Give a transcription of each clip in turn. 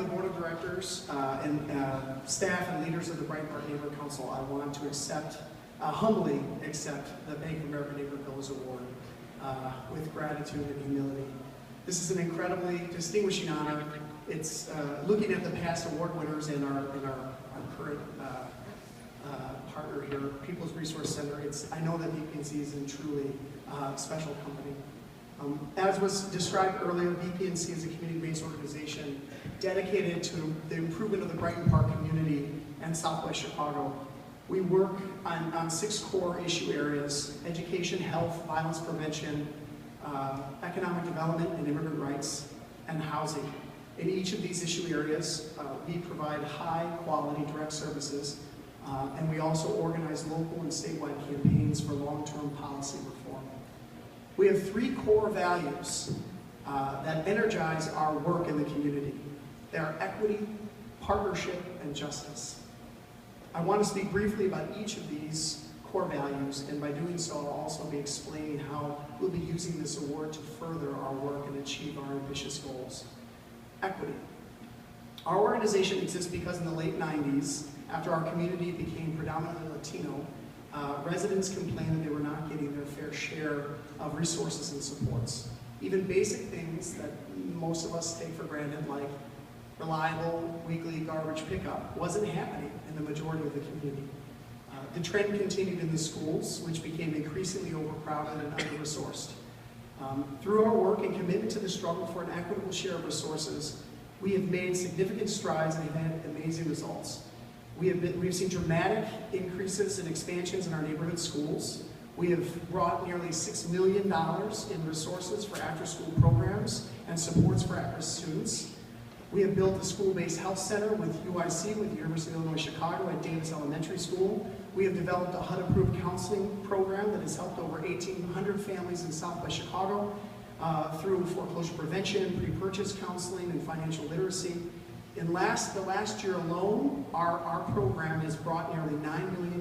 the Board of Directors and staff and leaders of the Brighton Park Neighborhood Council, I want to humbly accept the Bank of America Neighborhood Fellows Award with gratitude and humility. This is an incredibly distinguishing honor. It's looking at the past award winners and our current partner here, People's Resource Center. I know that BPNC is a truly special company. As was described earlier, BPNC is a community-based organization dedicated to the improvement of the Brighton Park community and Southwest Chicago. We work on 6 core issue areas: education, health, violence prevention, economic development and immigrant rights, and housing. In each of these issue areas, we provide high-quality direct services, and we also organize local and statewide campaigns for long-term policy reform. We have 3 core values that energize our work in the community. They are equity, partnership, and justice. I want to speak briefly about each of these core values, and by doing so, I'll also be explaining how we'll be using this award to further our work and achieve our ambitious goals. Equity. Our organization exists because in the late 90s, after our community became predominantly Latino, residents complained that they were not getting their fair share of resources and supports. Even basic things that most of us take for granted, like reliable weekly garbage pickup, wasn't happening in the majority of the community. The trend continued in the schools, which became increasingly overcrowded and under-resourced. Through our work and commitment to the struggle for an equitable share of resources, we have made significant strides and have had amazing results. We've seen dramatic increases and expansions in our neighborhood schools. We have brought nearly $6 million in resources for after-school programs and supports for at-risk students. We have built a school-based health center with UIC, with the University of Illinois Chicago at Davis Elementary School. We have developed a HUD-approved counseling program that has helped over 1,800 families in Southwest Chicago through foreclosure prevention, pre-purchase counseling, and financial literacy. In the last year alone, our program has brought nearly $9 million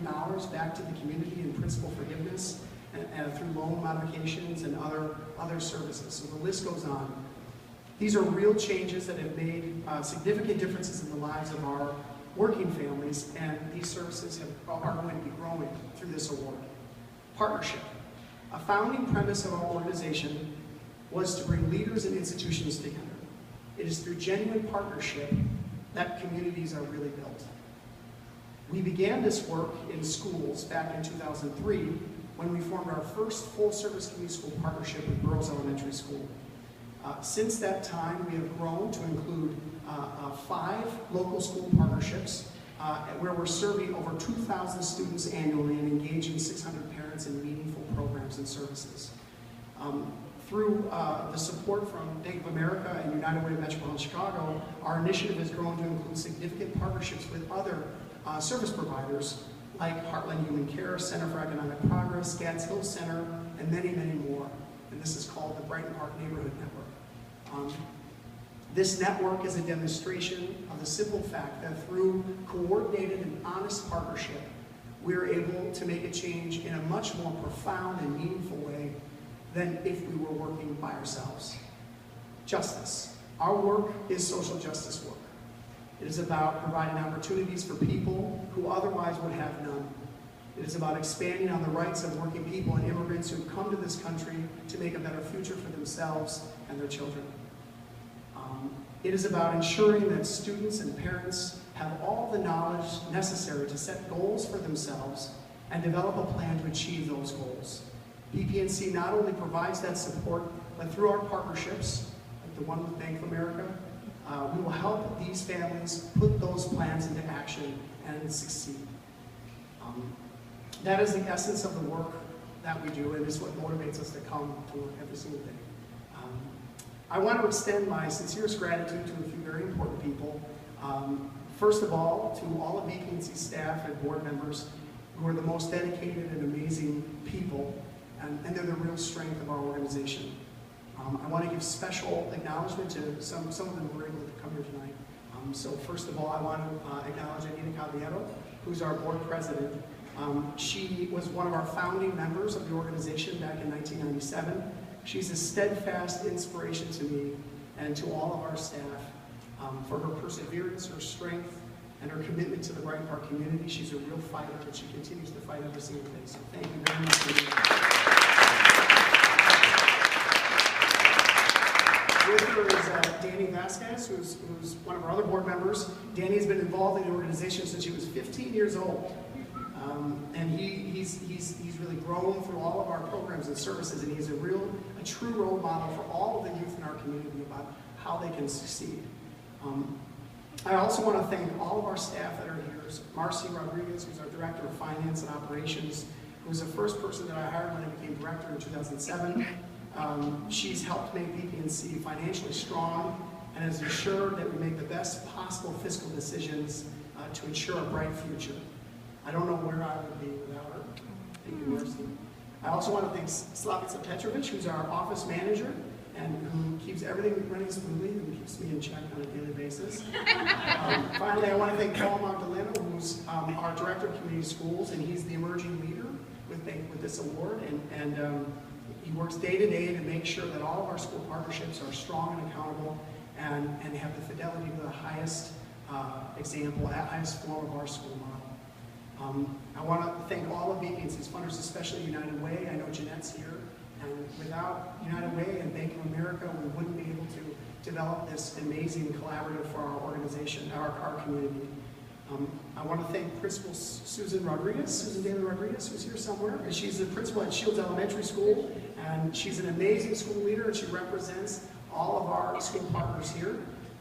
back to the community in principal forgiveness and through loan modifications and other services. So the list goes on. These are real changes that have made significant differences in the lives of our working families, and these services are going to be growing through this award. Partnership. A founding premise of our organization was to bring leaders and institutions together. It is through genuine partnership that communities are really built. We began this work in schools back in 2003 when we formed our first full-service community school partnership with Burroughs Elementary School. Since that time, we have grown to include 5 local school partnerships where we're serving over 2,000 students annually and engaging 600 parents in meaningful programs and services. Through the support from Bank of America and United Way of Metropolitan Chicago, our initiative has grown to include significant partnerships with other service providers like Heartland Human Care, Center for Economic Progress, Gads Hill Center, and many, many more. And this is called the Brighton Park Neighborhood Network. This network is a demonstration of the simple fact that through coordinated and honest partnership, we're able to make a change in a much more profound and meaningful way than if we were working by ourselves. Justice. Our work is social justice work. It is about providing opportunities for people who otherwise would have none. It is about expanding on the rights of working people and immigrants who have come to this country to make a better future for themselves and their children. It is about ensuring that students and parents have all the knowledge necessary to set goals for themselves and develop a plan to achieve those goals. BPNC not only provides that support, but through our partnerships, like the one with Bank of America, we will help these families put those plans into action and succeed. That is the essence of the work that we do, and is what motivates us to come to work every single day. I want to extend my sincerest gratitude to a few very important people. First of all, to all of BPNC staff and board members who are the most dedicated and amazing people, and they're the real strength of our organization. I want to give special acknowledgement to some of them who were able to come here tonight. So first of all, I want to acknowledge Anita Caballero, who's our board president. She was one of our founding members of the organization back in 1997. She's a steadfast inspiration to me and to all of our staff. for her perseverance, her strength, and her commitment to the Brighton Park community. She's a real fighter, and she continues to fight every single day. So thank you very much for being here. With her is Danny Vasquez, who's one of our other board members. Danny has been involved in the organization since she was 15 years old. And he's really grown through all of our programs and services, and he's a true role model for all of the youth in our community about how they can succeed. I also want to thank all of our staff that are here. Marcy Rodriguez, who's our Director of Finance and Operations, who was the first person that I hired when I became Director in 2007. She's helped make BPNC financially strong and has ensured that we make the best possible fiscal decisions to ensure a bright future. I don't know where I would be without her. Thank you, Marcy. I also want to thank Slavica Petrovic, who's our office manager, and who keeps everything running smoothly and keeps me in check on a daily basis. Finally, I want to thank Paul Magdaleno, who's our Director of Community Schools, and he's the emerging leader with this award, and he works day to day to make sure that all of our school partnerships are strong and accountable and have the fidelity to the highest example, highest form of our school model. I want to thank all of BPNC's funders, especially United Way. I know Jeanette's here. And without United Way and Bank of America, we wouldn't be able to develop this amazing collaborative for our organization, our community. I want to thank Principal Susan Daly Rodriguez, who's here somewhere. And she's the principal at Shields Elementary School, and she's an amazing school leader, and she represents all of our school partners here.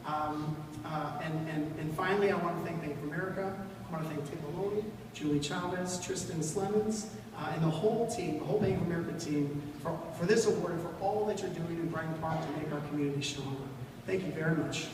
And finally, I want to thank Bank of America. I want to thank Tim Maloney, Julie Chavez, Tristan Slemons, and the whole team, the whole Bank of America team, for this award and for all that you're doing in Brighton Park to make our community stronger. Thank you very much.